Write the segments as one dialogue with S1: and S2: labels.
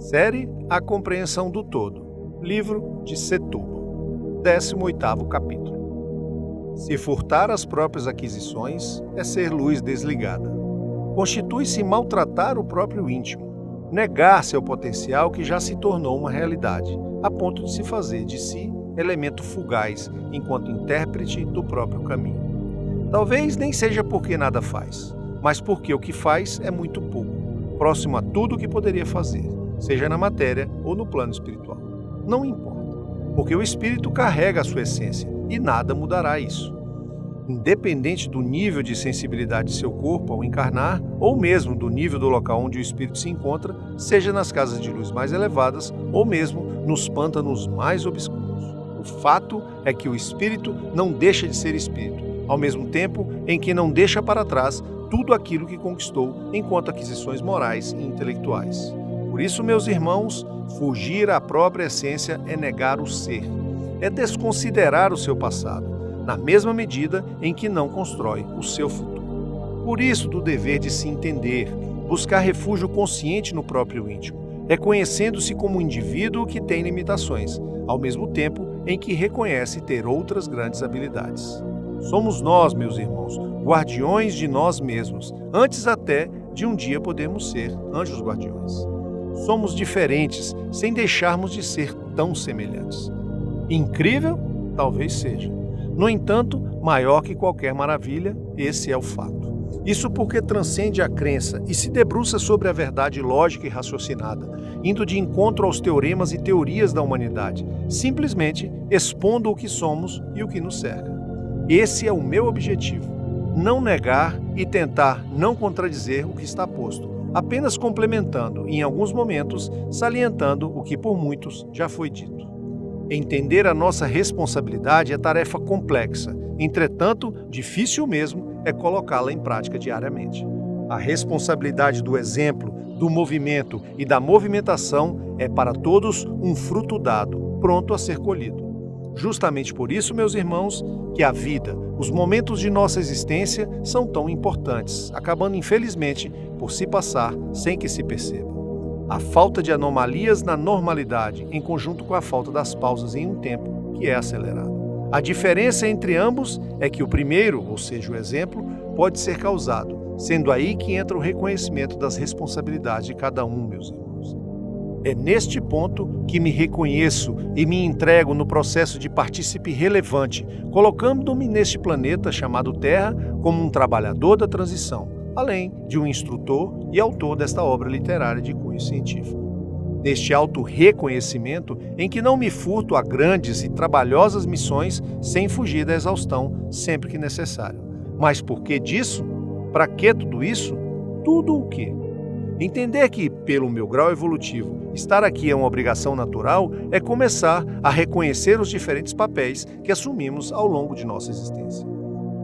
S1: Série A Compreensão do Todo. Livro de Setúbal. 18º capítulo. Se furtar as próprias aquisições, é ser luz desligada. Constitui-se maltratar o próprio íntimo, negar seu potencial que já se tornou uma realidade, a ponto de se fazer de si elemento fugaz enquanto intérprete do próprio caminho. Talvez nem seja porque nada faz, mas porque o que faz é muito pouco, próximo a tudo o que poderia fazer, seja na matéria ou no plano espiritual. Não importa, porque o espírito carrega a sua essência e nada mudará isso. Independente do nível de sensibilidade de seu corpo ao encarnar, ou mesmo do nível do local onde o espírito se encontra, seja nas casas de luz mais elevadas ou mesmo nos pântanos mais obscuros. O fato é que o espírito não deixa de ser espírito, ao mesmo tempo em que não deixa para trás tudo aquilo que conquistou enquanto aquisições morais e intelectuais. Por isso, meus irmãos, fugir à própria essência é negar o ser, é desconsiderar o seu passado, na mesma medida em que não constrói o seu futuro. Por isso, do dever de se entender, buscar refúgio consciente no próprio íntimo, reconhecendo-se como um indivíduo que tem limitações, ao mesmo tempo em que reconhece ter outras grandes habilidades. Somos nós, meus irmãos, guardiões de nós mesmos, antes até de um dia podermos ser anjos guardiões. Somos diferentes, sem deixarmos de ser tão semelhantes. Incrível? Talvez seja. No entanto, maior que qualquer maravilha, esse é o fato. Isso porque transcende a crença e se debruça sobre a verdade lógica e raciocinada, indo de encontro aos teoremas e teorias da humanidade, simplesmente expondo o que somos e o que nos cerca. Esse é o meu objetivo, não negar e tentar não contradizer o que está posto, apenas complementando, em alguns momentos, salientando o que por muitos já foi dito. Entender a nossa responsabilidade é tarefa complexa, entretanto, difícil mesmo é colocá-la em prática diariamente. A responsabilidade do exemplo, do movimento e da movimentação é para todos um fruto dado, pronto a ser colhido. Justamente por isso, meus irmãos, que a vida, os momentos de nossa existência são tão importantes, acabando infelizmente por se passar sem que se perceba. A falta de anomalias na normalidade, em conjunto com a falta das pausas em um tempo que é acelerado. A diferença entre ambos é que o primeiro, ou seja, o exemplo, pode ser causado, sendo aí que entra o reconhecimento das responsabilidades de cada um, meus irmãos. É neste ponto que me reconheço e me entrego no processo de partícipe relevante, colocando-me neste planeta chamado Terra como um trabalhador da transição, além de um instrutor e autor desta obra literária de cunho científico. Neste auto-reconhecimento em que não me furto a grandes e trabalhosas missões sem fugir da exaustão sempre que necessário. Mas por que disso? Para que tudo isso? Tudo o quê? Entender que, pelo meu grau evolutivo, estar aqui é uma obrigação natural é começar a reconhecer os diferentes papéis que assumimos ao longo de nossa existência.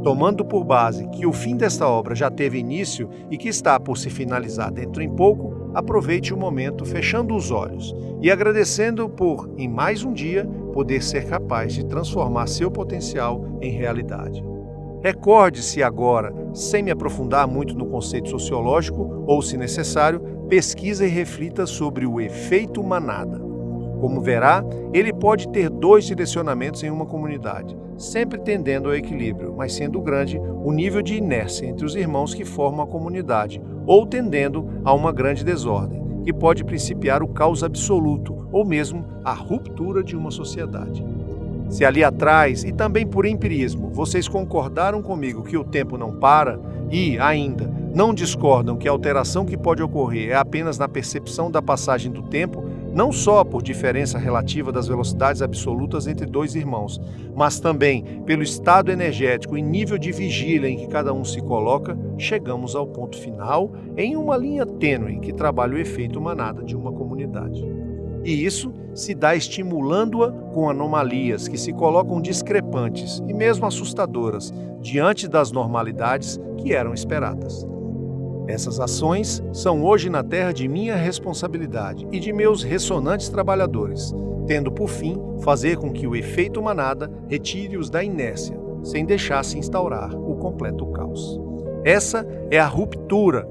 S1: Tomando por base que o fim desta obra já teve início e que está por se finalizar dentro em pouco, aproveite o momento fechando os olhos e agradecendo por, em mais um dia, poder ser capaz de transformar seu potencial em realidade. Recorde-se agora, sem me aprofundar muito no conceito sociológico, ou, se necessário, pesquisa e reflita sobre o efeito manada. Como verá, ele pode ter dois direcionamentos em uma comunidade, sempre tendendo ao equilíbrio, mas sendo grande o nível de inércia entre os irmãos que formam a comunidade, ou tendendo a uma grande desordem, que pode principiar o caos absoluto, ou mesmo a ruptura de uma sociedade. Se ali atrás, e também por empirismo, vocês concordaram comigo que o tempo não para e, ainda, não discordam que a alteração que pode ocorrer é apenas na percepção da passagem do tempo, não só por diferença relativa das velocidades absolutas entre dois irmãos, mas também pelo estado energético e nível de vigília em que cada um se coloca, chegamos ao ponto final em uma linha tênue que trabalha o efeito manada de uma comunidade. E isso se dá estimulando-a com anomalias que se colocam discrepantes e mesmo assustadoras diante das normalidades que eram esperadas. Essas ações são hoje na Terra de minha responsabilidade e de meus ressonantes trabalhadores, tendo por fim fazer com que o efeito manada retire-os da inércia, sem deixar se instaurar o completo caos. Essa é a ruptura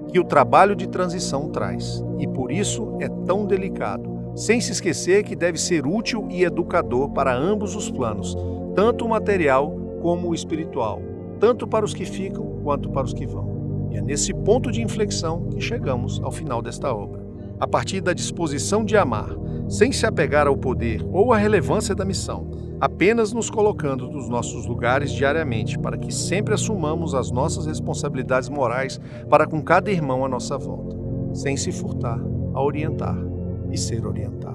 S1: que o trabalho de transição traz, e por isso é tão delicado, sem se esquecer que deve ser útil e educador para ambos os planos, tanto o material como o espiritual, tanto para os que ficam quanto para os que vão. E é nesse ponto de inflexão que chegamos ao final desta obra. A partir da disposição de amar, sem se apegar ao poder ou à relevância da missão, apenas nos colocando nos nossos lugares diariamente para que sempre assumamos as nossas responsabilidades morais para com cada irmão à nossa volta, sem se furtar a orientar e ser orientado.